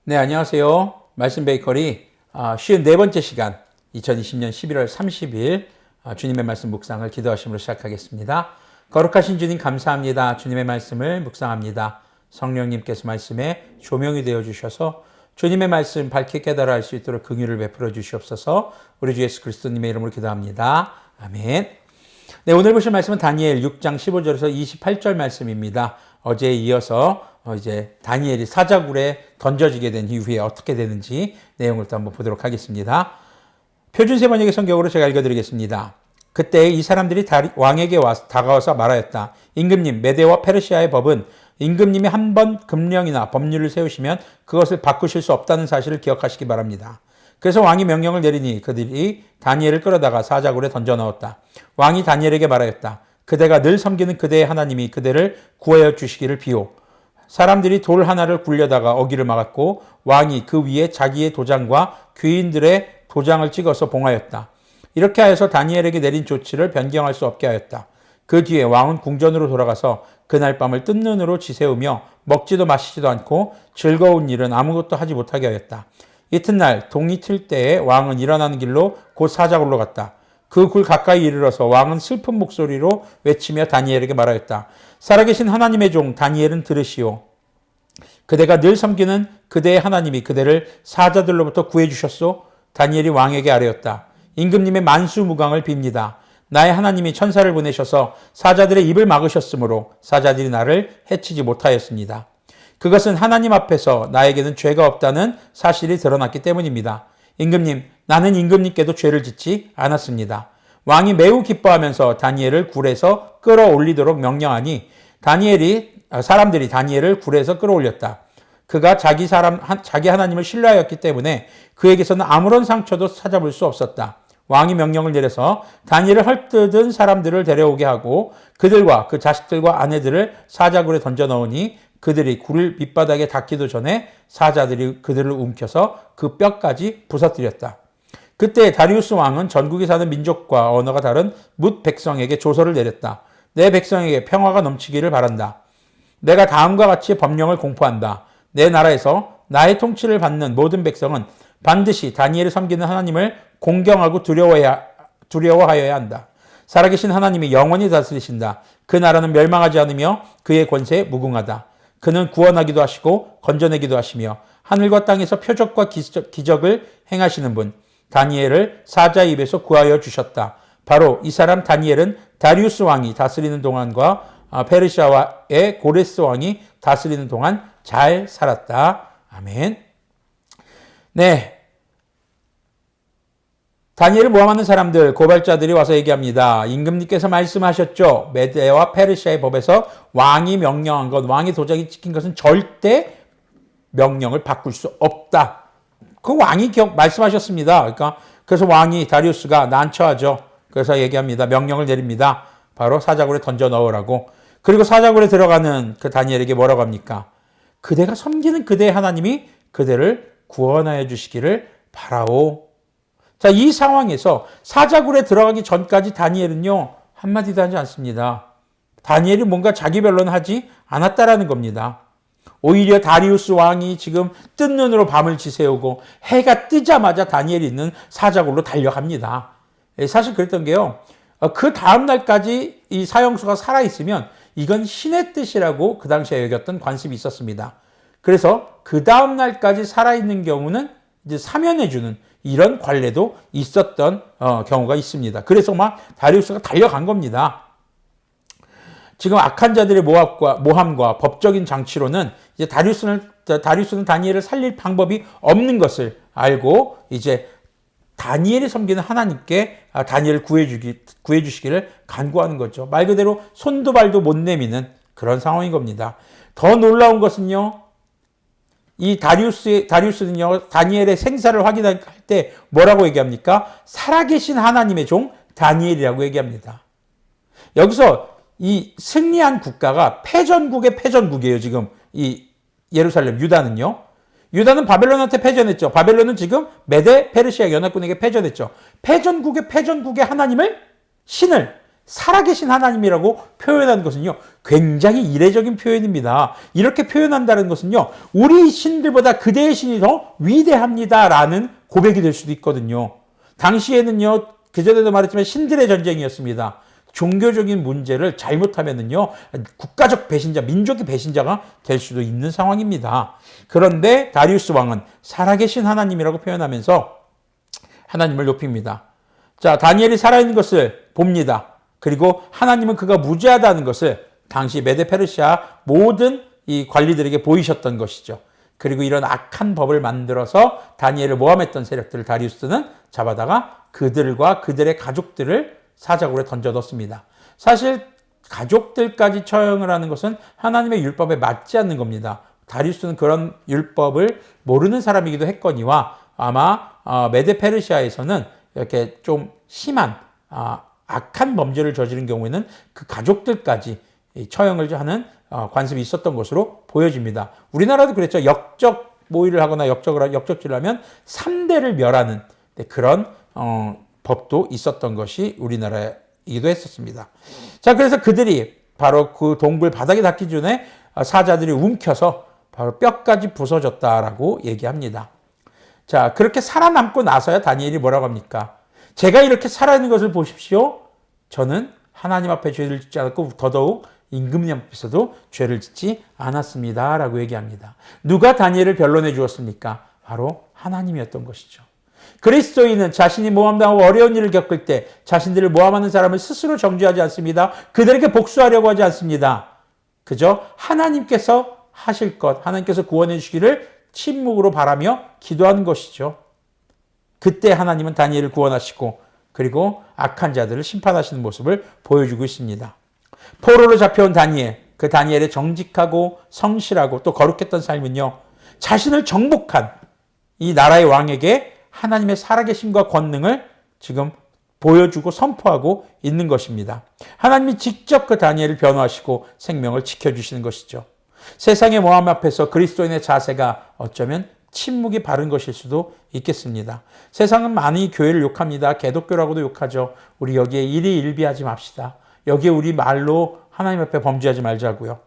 네, 안녕하세요. 말씀 베이커리 54번째 시간 2020년 11월 30일 주님의 말씀 묵상을 기도하심으로 시작하겠습니다. 거룩하신 주님 감사합니다. 주님의 말씀을 묵상합니다. 성령님께서 말씀에 조명이 되어주셔서 주님의 말씀 밝게 깨달아 알 수 있도록 긍휼을 베풀어 주시옵소서. 우리 주 예수 그리스도님의 이름으로 기도합니다. 아멘. 네, 오늘 보실 말씀은 다니엘 6장 15절에서 28절 말씀입니다. 어제에 이어서 이제 다니엘이 사자굴에 던져지게 된 이후에 어떻게 되는지 내용을 또 한번 보도록 하겠습니다. 표준 세번역의 성경으로 제가 읽어드리겠습니다. 그때 이 사람들이 왕에게 다가와서 말하였다. 임금님, 메대와 페르시아의 법은 임금님이 한 번 금령이나 법률을 세우시면 그것을 바꾸실 수 없다는 사실을 기억하시기 바랍니다. 그래서 왕이 명령을 내리니 그들이 다니엘을 끌어다가 사자굴에 던져 넣었다. 왕이 다니엘에게 말하였다. 그대가 늘 섬기는 그대의 하나님이 그대를 구하여 주시기를 비오. 사람들이 돌 하나를 굴려다가 어기를 막았고 왕이 그 위에 자기의 도장과 귀인들의 도장을 찍어서 봉하였다. 이렇게 하여서 다니엘에게 내린 조치를 변경할 수 없게 하였다. 그 뒤에 왕은 궁전으로 돌아가서 그날 밤을 뜬 눈으로 지새우며 먹지도 마시지도 않고 즐거운 일은 아무것도 하지 못하게 하였다. 이튿날 동이 틀 때에 왕은 일어나는 길로 곧 사자굴로 갔다. 그 굴 가까이 이르러서 왕은 슬픈 목소리로 외치며 다니엘에게 말하였다. 살아계신 하나님의 종 다니엘은 들으시오. 그대가 늘 섬기는 그대의 하나님이 그대를 사자들로부터 구해주셨소. 다니엘이 왕에게 아뢰었다. 임금님의 만수무강을 빕니다. 나의 하나님이 천사를 보내셔서 사자들의 입을 막으셨으므로 사자들이 나를 해치지 못하였습니다. 그것은 하나님 앞에서 나에게는 죄가 없다는 사실이 드러났기 때문입니다. 임금님, 나는 임금님께도 죄를 짓지 않았습니다. 왕이 매우 기뻐하면서 다니엘을 굴에서 끌어올리도록 명령하니 사람들이 다니엘을 굴에서 끌어올렸다. 그가 자기 하나님을 신뢰하였기 때문에 그에게서는 아무런 상처도 찾아볼 수 없었다. 왕이 명령을 내려서 다니엘을 헐뜯은 사람들을 데려오게 하고 그들과 그 자식들과 아내들을 사자굴에 던져 넣으니 그들이 굴 밑바닥에 닿기도 전에 사자들이 그들을 움켜서 그 뼈까지 부서뜨렸다. 그때 다리우스 왕은 전국에 사는 민족과 언어가 다른 뭇 백성에게 조서를 내렸다. 내 백성에게 평화가 넘치기를 바란다. 내가 다음과 같이 법령을 공포한다. 내 나라에서 나의 통치를 받는 모든 백성은 반드시 다니엘을 섬기는 하나님을 공경하고 두려워하여야 한다. 살아계신 하나님이 영원히 다스리신다. 그 나라는 멸망하지 않으며 그의 권세에 무궁하다. 그는 구원하기도 하시고 건져내기도 하시며 하늘과 땅에서 표적과 기적을 행하시는 분. 다니엘을 사자의 입에서 구하여 주셨다. 바로 이 사람 다니엘은 다리우스 왕이 다스리는 동안과 페르시아의 고레스 왕이 다스리는 동안 잘 살았다. 아멘. 네. 다니엘을 모함하는 사람들, 고발자들이 와서 얘기합니다. 임금님께서 말씀하셨죠. 메대와 페르시아의 법에서 왕이 명령한 것, 왕이 도장이 찍힌 것은 절대 명령을 바꿀 수 없다. 그 왕이 말씀하셨습니다. 그래서 왕이 다리우스가 난처하죠. 그래서 얘기합니다. 명령을 내립니다. 바로 사자굴에 던져 넣으라고. 그리고 사자굴에 들어가는 그 다니엘에게 뭐라고 합니까? 그대가 섬기는 그대의 하나님이 그대를 구원하여 주시기를 바라오. 자, 이 상황에서 사자굴에 들어가기 전까지 다니엘은요, 한마디도 하지 않습니다. 다니엘이 뭔가 자기 변론을 하지 않았다라는 겁니다. 오히려 다리우스 왕이 지금 뜬 눈으로 밤을 지새우고 해가 뜨자마자 다니엘이 있는 사자굴로 달려갑니다. 사실 그랬던 게요, 그 다음날까지 이 사형수가 살아있으면 이건 신의 뜻이라고 그 당시에 여겼던 관습이 있었습니다. 그래서 그 다음날까지 살아있는 경우는 이제 사면해주는 이런 관례도 있었던 경우가 있습니다. 그래서 막 다리우스가 달려간 겁니다. 지금 악한 자들의 모함과 법적인 장치로는 이제 다리우스는 다니엘을 살릴 방법이 없는 것을 알고 이제 다니엘이 섬기는 하나님께 다니엘을 구해주시기를 간구하는 거죠. 말 그대로 손도 발도 못 내미는 그런 상황인 겁니다. 더 놀라운 것은요, 이 다리우스는요, 다니엘의 생사를 확인할 때 뭐라고 얘기합니까? 살아계신 하나님의 종 다니엘이라고 얘기합니다. 여기서 이 승리한 국가가 패전국의 패전국이에요. 지금 이 예루살렘 유다는요. 유다는 바벨론한테 패전했죠. 바벨론은 지금 메데 페르시아 연합군에게 패전했죠. 패전국의 하나님을 신을 살아계신 하나님이라고 표현한 것은요, 굉장히 이례적인 표현입니다. 이렇게 표현한다는 것은요, 우리 신들보다 그대의 신이 더 위대합니다라는 고백이 될 수도 있거든요. 당시에는요, 그전에도 말했지만 신들의 전쟁이었습니다. 종교적인 문제를 잘못하면은요, 국가적 배신자, 민족의 배신자가 될 수도 있는 상황입니다. 그런데 다리우스 왕은 살아계신 하나님이라고 표현하면서 하나님을 높입니다. 자, 다니엘이 살아있는 것을 봅니다. 그리고 하나님은 그가 무죄하다는 것을 당시 메데 페르시아 모든 이 관리들에게 보이셨던 것이죠. 그리고 이런 악한 법을 만들어서 다니엘을 모함했던 세력들을 다리우스는 잡아다가 그들과 그들의 가족들을 사자굴에 던져뒀습니다. 사실 가족들까지 처형을 하는 것은 하나님의 율법에 맞지 않는 겁니다. 다리우스는 그런 율법을 모르는 사람이기도 했거니와 아마 메데 페르시아에서는 이렇게 좀 심한 악한 범죄를 저지른 경우에는 그 가족들까지 처형을 하는 관습이 있었던 것으로 보여집니다. 우리나라도 그랬죠. 역적 모의를 하거나 역적질을 하면 3대를 멸하는 그런 법도 있었던 것이 우리나라이기도 했었습니다. 자, 그래서 그들이 바로 그 동굴 바닥에 닿기 전에 사자들이 움켜서 바로 뼈까지 부서졌다라고 얘기합니다. 자, 그렇게 살아남고 나서야 다니엘이 뭐라고 합니까? 제가 이렇게 살아있는 것을 보십시오. 저는 하나님 앞에 죄를 짓지 않았고 더더욱 임금님 앞에서도 죄를 짓지 않았습니다. 라고 얘기합니다. 누가 다니엘을 변론해 주었습니까? 바로 하나님이었던 것이죠. 그리스도인은 자신이 모함당하고 어려운 일을 겪을 때 자신들을 모함하는 사람을 스스로 정죄하지 않습니다. 그들에게 복수하려고 하지 않습니다. 그저 하나님께서 하실 것, 하나님께서 구원해 주시기를 침묵으로 바라며 기도하는 것이죠. 그때 하나님은 다니엘을 구원하시고 그리고 악한 자들을 심판하시는 모습을 보여주고 있습니다. 포로로 잡혀온 다니엘, 그 다니엘의 정직하고 성실하고 또 거룩했던 삶은요, 자신을 정복한 이 나라의 왕에게 하나님의 살아계심과 권능을 지금 보여주고 선포하고 있는 것입니다. 하나님이 직접 그 다니엘을 변호하시고 생명을 지켜주시는 것이죠. 세상의 모함 앞에서 그리스도인의 자세가 어쩌면 침묵이 바른 것일 수도 있겠습니다. 세상은 많이 교회를 욕합니다. 개독교라고도 욕하죠. 우리 여기에 일희일비하지 맙시다. 여기에 우리 말로 하나님 앞에 범죄하지 말자고요.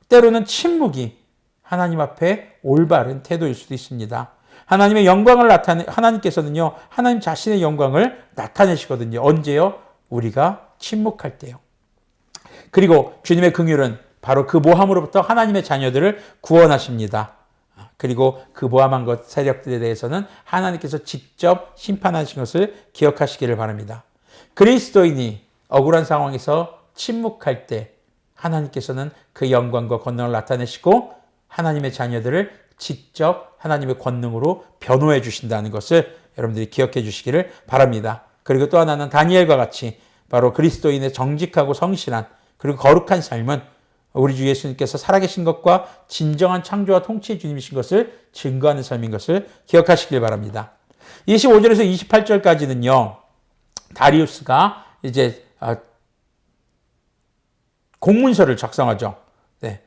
때로는 침묵이 하나님 앞에 올바른 태도일 수도 있습니다. 하나님의 영광을 하나님께서는요, 하나님 자신의 영광을 나타내시거든요. 언제요? 우리가 침묵할 때요. 그리고 주님의 긍휼은 바로 그 모함으로부터 하나님의 자녀들을 구원하십니다. 그리고 그 모함한 것 세력들에 대해서는 하나님께서 직접 심판하신 것을 기억하시기를 바랍니다. 그리스도인이 억울한 상황에서 침묵할 때 하나님께서는 그 영광과 권능을 나타내시고 하나님의 자녀들을 직접 하나님의 권능으로 변호해 주신다는 것을 여러분들이 기억해 주시기를 바랍니다. 그리고 또 하나는 다니엘과 같이 바로 그리스도인의 정직하고 성실한 그리고 거룩한 삶은 우리 주 예수님께서 살아계신 것과 진정한 창조와 통치의 주님이신 것을 증거하는 삶인 것을 기억하시길 바랍니다. 25절에서 28절까지는요, 다리우스가 이제 공문서를 작성하죠. 네.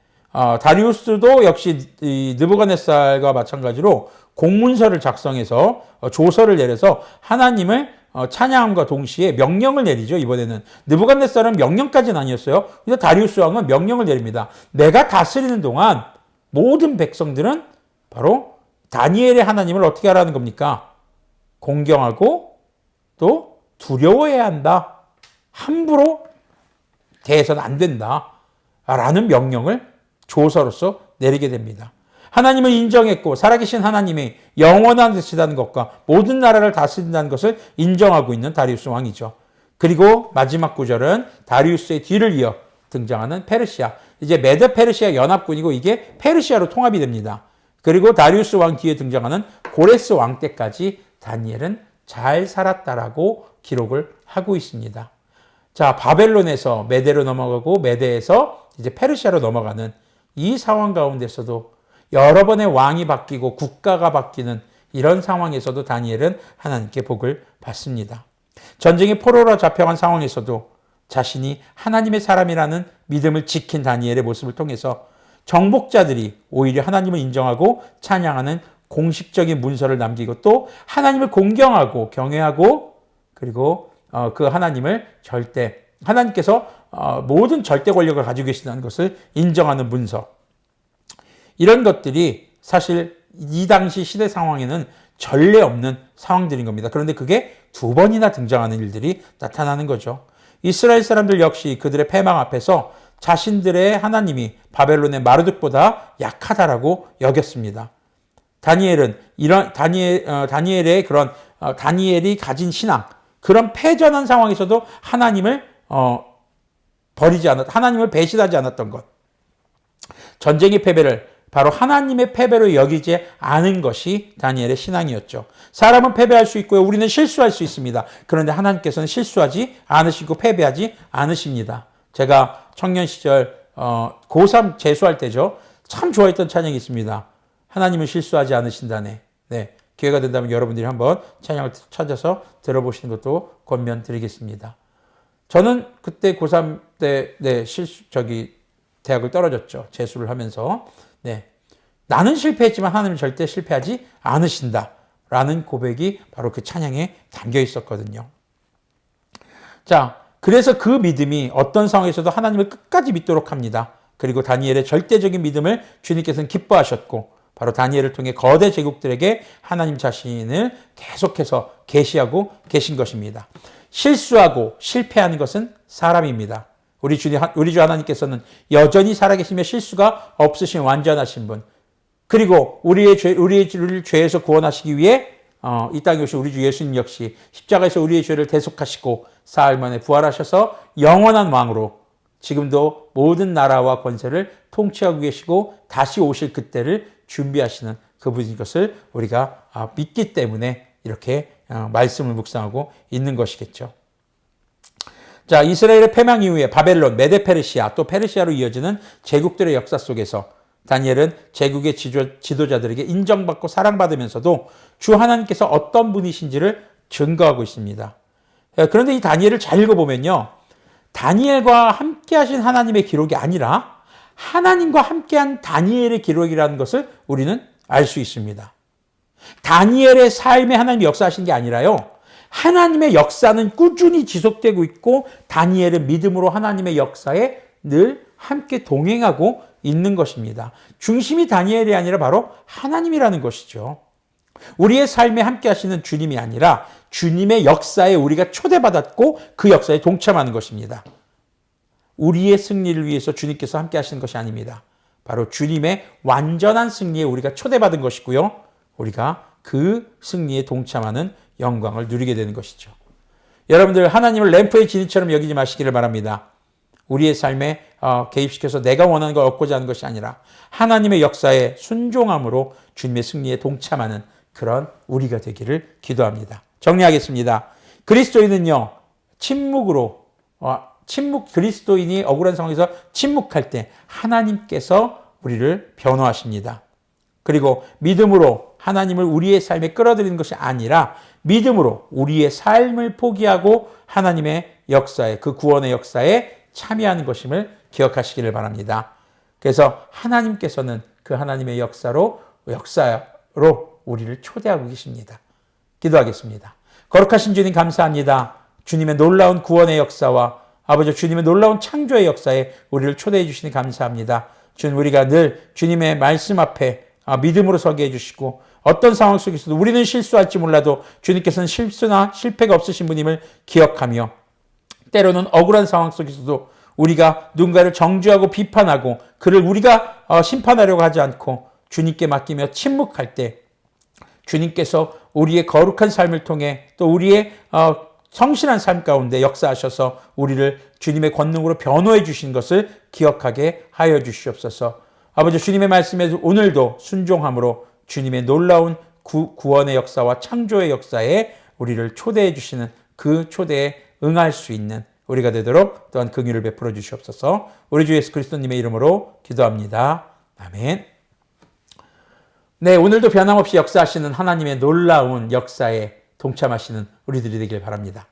다리우스도 역시 이 느부갓네살과 마찬가지로 공문서를 작성해서 조서를 내려서 하나님을 찬양함과 동시에 명령을 내리죠. 이번에는 느부갓네살은 명령까지는 아니었어요. 근데 다리우스 왕은 명령을 내립니다. 내가 다스리는 동안 모든 백성들은 바로 다니엘의 하나님을 어떻게 하라는 겁니까? 공경하고 또 두려워해야 한다. 함부로 대해서는 안 된다. 라는 명령을 조서로서 내리게 됩니다. 하나님을 인정했고 살아계신 하나님이 영원한 것이라는 것과 모든 나라를 다스린다는 것을 인정하고 있는 다리우스 왕이죠. 그리고 마지막 구절은 다리우스의 뒤를 이어 등장하는 페르시아. 이제 메데 페르시아 연합군이고 이게 페르시아로 통합이 됩니다. 그리고 다리우스 왕 뒤에 등장하는 고레스 왕 때까지 다니엘은 잘 살았다라고 기록을 하고 있습니다. 자, 바벨론에서 메데로 넘어가고 메데에서 이제 페르시아로 넘어가는 이 상황 가운데서도 여러 번의 왕이 바뀌고 국가가 바뀌는 이런 상황에서도 다니엘은 하나님께 복을 받습니다. 전쟁의 포로로 잡혀간 상황에서도 자신이 하나님의 사람이라는 믿음을 지킨 다니엘의 모습을 통해서 정복자들이 오히려 하나님을 인정하고 찬양하는 공식적인 문서를 남기고 또 하나님을 공경하고 경외하고 그리고 그 하나님을 절대 하나님께서 모든 절대 권력을 가지고 계신다는 것을 인정하는 문서. 이런 것들이 사실 이 당시 시대 상황에는 전례 없는 상황들인 겁니다. 그런데 그게 두 번이나 등장하는 일들이 나타나는 거죠. 이스라엘 사람들 역시 그들의 패망 앞에서 자신들의 하나님이 바벨론의 마르둑보다 약하다라고 여겼습니다. 다니엘은 다니엘의 그런 다니엘이 가진 신앙, 그런 패전한 상황에서도 하나님을 하나님을 배신하지 않았던 것. 전쟁의 패배를 바로 하나님의 패배로 여기지 않은 것이 다니엘의 신앙이었죠. 사람은 패배할 수 있고요. 우리는 실수할 수 있습니다. 그런데 하나님께서는 실수하지 않으시고 패배하지 않으십니다. 제가 청년 시절 고3 재수할 때죠. 참 좋아했던 찬양이 있습니다. 하나님은 실수하지 않으신다네. 네, 기회가 된다면 여러분들이 한번 찬양을 찾아서 들어보시는 것도 권면드리겠습니다. 저는 그때 고3 때 대학을 떨어졌죠. 재수를 하면서. 네, 나는 실패했지만 하나님은 절대 실패하지 않으신다라는 고백이 바로 그 찬양에 담겨 있었거든요. 자, 그래서 그 믿음이 어떤 상황에서도 하나님을 끝까지 믿도록 합니다. 그리고 다니엘의 절대적인 믿음을 주님께서는 기뻐하셨고 바로 다니엘을 통해 거대 제국들에게 하나님 자신을 계속해서 계시하고 계신 것입니다. 실수하고 실패하는 것은 사람입니다. 우리 주 하나님께서는 여전히 살아계시며 실수가 없으신 완전하신 분, 그리고 우리의 죄에서 구원하시기 위해 이 땅에 오신 우리 주 예수님 역시 십자가에서 우리의 죄를 대속하시고 사흘 만에 부활하셔서 영원한 왕으로 지금도 모든 나라와 권세를 통치하고 계시고 다시 오실 그때를 준비하시는 그분인 것을 우리가 믿기 때문에 이렇게 말씀을 묵상하고 있는 것이겠죠. 자, 이스라엘의 패망 이후에 바벨론, 메데페르시아, 또 페르시아로 이어지는 제국들의 역사 속에서 다니엘은 제국의 지도자들에게 인정받고 사랑받으면서도 주 하나님께서 어떤 분이신지를 증거하고 있습니다. 그런데 이 다니엘을 잘 읽어보면요, 다니엘과 함께 하신 하나님의 기록이 아니라 하나님과 함께한 다니엘의 기록이라는 것을 우리는 알 수 있습니다. 다니엘의 삶에 하나님이 역사하신 게 아니라요, 하나님의 역사는 꾸준히 지속되고 있고 다니엘은 믿음으로 하나님의 역사에 늘 함께 동행하고 있는 것입니다. 중심이 다니엘이 아니라 바로 하나님이라는 것이죠. 우리의 삶에 함께 하시는 주님이 아니라 주님의 역사에 우리가 초대받았고 그 역사에 동참하는 것입니다. 우리의 승리를 위해서 주님께서 함께 하시는 것이 아닙니다. 바로 주님의 완전한 승리에 우리가 초대받은 것이고요. 우리가 그 승리에 동참하는 영광을 누리게 되는 것이죠. 여러분들, 하나님을 램프의 진이처럼 여기지 마시기를 바랍니다. 우리의 삶에 개입시켜서 내가 원하는 걸 얻고자 하는 것이 아니라 하나님의 역사에 순종함으로 주님의 승리에 동참하는 그런 우리가 되기를 기도합니다. 정리하겠습니다. 그리스도인은요, 그리스도인이 억울한 상황에서 침묵할 때 하나님께서 우리를 변호하십니다. 그리고 믿음으로 하나님을 우리의 삶에 끌어들이는 것이 아니라 믿음으로 우리의 삶을 포기하고 하나님의 역사에, 그 구원의 역사에 참여하는 것임을 기억하시기를 바랍니다. 그래서 하나님께서는 그 하나님의 역사로 우리를 초대하고 계십니다. 기도하겠습니다. 거룩하신 주님, 감사합니다. 주님의 놀라운 구원의 역사와 아버지 주님의 놀라운 창조의 역사에 우리를 초대해 주시니 감사합니다. 주님, 우리가 늘 주님의 말씀 앞에 믿음으로 서게 해주시고 어떤 상황 속에서도 우리는 실수할지 몰라도 주님께서는 실수나 실패가 없으신 분임을 기억하며 때로는 억울한 상황 속에서도 우리가 누군가를 정죄하고 비판하고 그를 우리가 심판하려고 하지 않고 주님께 맡기며 침묵할 때 주님께서 우리의 거룩한 삶을 통해 또 우리의 성실한 삶 가운데 역사하셔서 우리를 주님의 권능으로 변호해 주신 것을 기억하게 하여 주시옵소서. 아버지, 주님의 말씀에 오늘도 순종함으로 주님의 놀라운 구원의 역사와 창조의 역사에 우리를 초대해 주시는 그 초대에 응할 수 있는 우리가 되도록 또한 긍휼을 베풀어 주시옵소서. 우리 주 예수 그리스도님의 이름으로 기도합니다. 아멘. 네, 오늘도 변함없이 역사하시는 하나님의 놀라운 역사에 동참하시는 우리들이 되길 바랍니다.